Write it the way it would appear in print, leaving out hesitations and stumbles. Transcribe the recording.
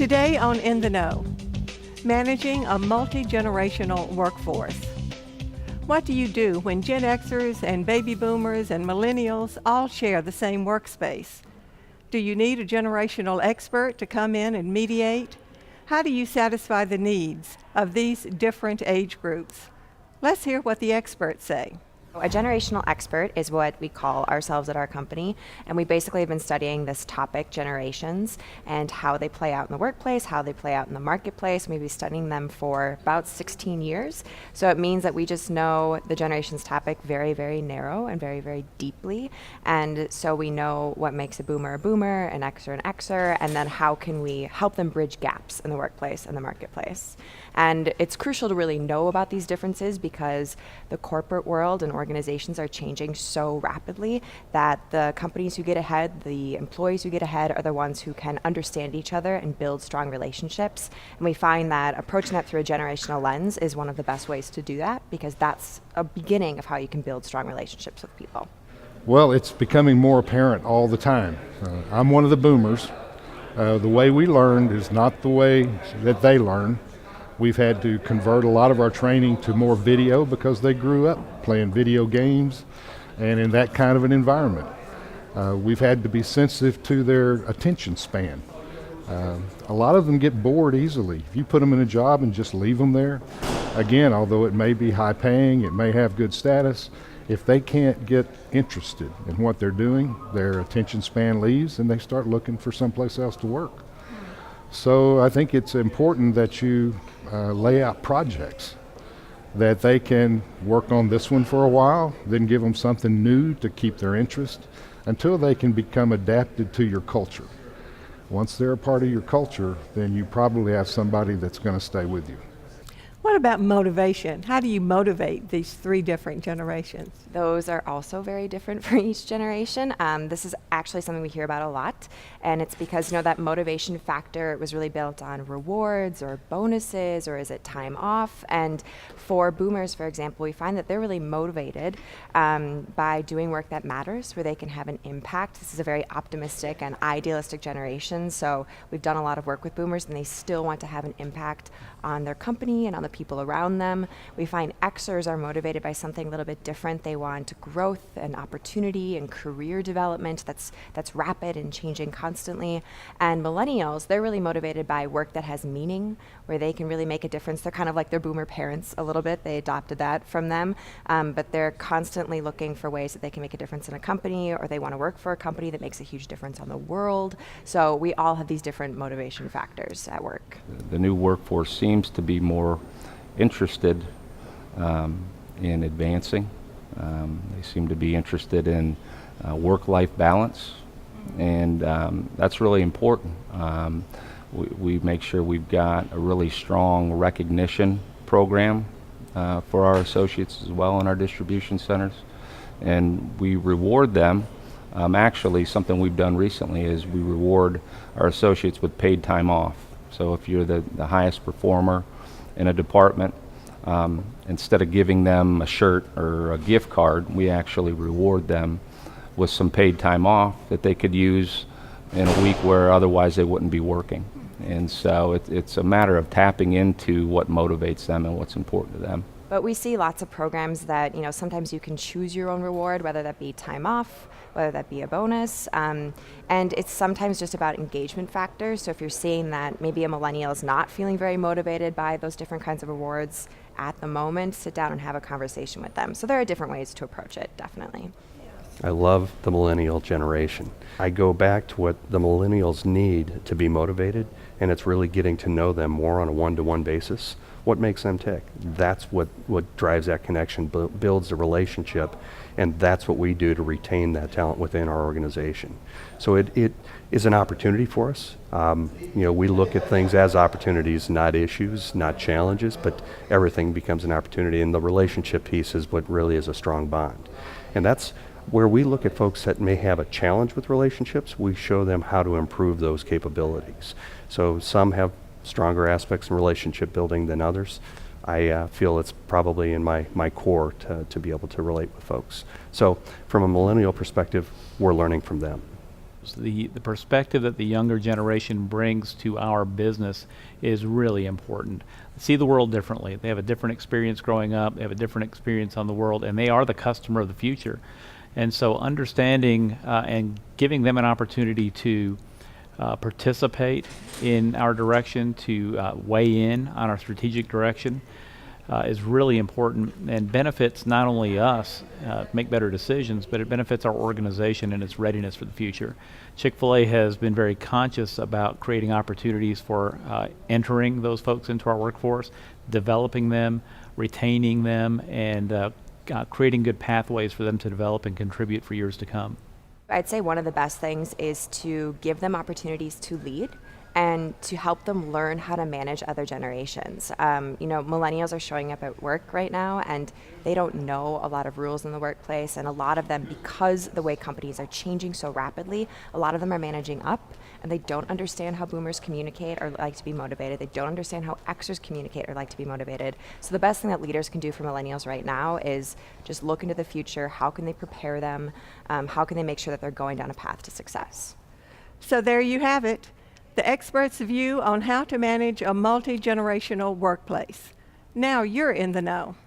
Today on In the Know, managing a multi-generational workforce. What do you do when Gen Xers and baby boomers and millennials all share the same workspace? Do you need a generational expert to come in and mediate? How do you satisfy the needs of these different age groups? Let's hear what the experts say. A generational expert is what we call ourselves at our company, and we basically have been studying this topic, generations, and how they play out in the workplace, how they play out in the marketplace. We've been studying them for about 16 years, so it means that we just know the generations topic very, very narrow and very, very deeply, and so we know what makes a boomer, an Xer, an Xer, and then how can we help them bridge gaps in the workplace and the marketplace. And it's crucial to really know about these differences because the corporate world and organizations are changing so rapidly that the companies who get ahead, the employees who get ahead are the ones who can understand each other and build strong relationships. And we find that approaching that through a generational lens is one of the best ways to do that because that's a beginning of how you can build strong relationships with people. Well, it's becoming more apparent all the time. I'm one of the boomers. The way we learned is not the way that they learn. We've had to convert a lot of our training to more video because they grew up playing video games and in that kind of an environment. We've had to be sensitive to their attention span. A lot of them get bored easily. If you put them in a job and just leave them there, again, although it may be high paying, it may have good status, if they can't get interested in what they're doing, their attention span leaves and they start looking for someplace else to work. So I think it's important that you lay out projects that they can work on this one for a while, then give them something new to keep their interest until they can become adapted to your culture. Once they're a part of your culture, then you probably have somebody that's going to stay with you. What about motivation? How do you motivate these three different generations? Those are also very different for each generation. This is actually something we hear about a lot, and it's because that motivation factor was really built on rewards or bonuses, or is it time off? And for boomers, for example, we find that they're really motivated by doing work that matters, where they can have an impact. This is a very optimistic and idealistic generation, so we've done a lot of work with boomers, and they still want to have an impact on their company and on the people around them. We find Xers are motivated by something a little bit different. They want growth and opportunity and career development that's rapid and changing constantly. And millennials, they're really motivated by work that has meaning, where they can really make a difference. They're kind of like their boomer parents a little bit. They adopted that from them, but they're constantly looking for ways that they can make a difference in a company, or they want to work for a company that makes a huge difference on the world. So we all have these different motivation factors at work. The new workforce seems to be more interested in advancing. They seem to be interested in work-life balance, and that's really important. We make sure we've got a really strong recognition program for our associates as well in our distribution centers, and we reward them. Actually, something we've done recently is we reward our associates with paid time off. So if you're the highest performer in a department, instead of giving them a shirt or a gift card, we actually reward them with some paid time off that they could use in a week where otherwise they wouldn't be working. And so it's a matter of tapping into what motivates them and what's important to them. But we see lots of programs that, sometimes you can choose your own reward, whether that be time off, whether that be a bonus. And it's sometimes just about engagement factors. So if you're seeing that maybe a millennial is not feeling very motivated by those different kinds of rewards at the moment, sit down and have a conversation with them. So there are different ways to approach it, definitely. I love the millennial generation. I go back to what the millennials need to be motivated, and it's really getting to know them more on a one-to-one basis. What makes them tick? That's what drives that connection, builds the relationship, and that's what we do to retain that talent within our organization. So it is an opportunity for us. We look at things as opportunities, not issues, not challenges, but everything becomes an opportunity, and the relationship piece is what really is a strong bond. And that's where we look at folks that may have a challenge with relationships. We show them how to improve those capabilities. So some have stronger aspects in relationship building than others. I feel it's probably in my core to be able to relate with folks. So from a millennial perspective, we're learning from them. knows. The perspective that the younger generation brings to our business is really important. See the world differently. They have a different experience growing up, they have a different experience on the world, and they are the customer of the future. And so understanding and giving them an opportunity to participate in our direction, to weigh in on our strategic direction, is really important and benefits not only us make better decisions, but it benefits our organization and its readiness for the future. Chick-fil-A has been very conscious about creating opportunities for entering those folks into our workforce, developing them, retaining them, and creating good pathways for them to develop and contribute for years to come. I'd say one of the best things is to give them opportunities to lead and to help them learn how to manage other generations. Millennials are showing up at work right now and they don't know a lot of rules in the workplace, and a lot of them, because the way companies are changing so rapidly, a lot of them are managing up and they don't understand how boomers communicate or like to be motivated. They don't understand how Xers communicate or like to be motivated. So the best thing that leaders can do for millennials right now is just look into the future. How can they prepare them? How can they make sure that they're going down a path to success? So there you have it, the experts' view on how to manage a multi-generational workplace. Now you're in the know.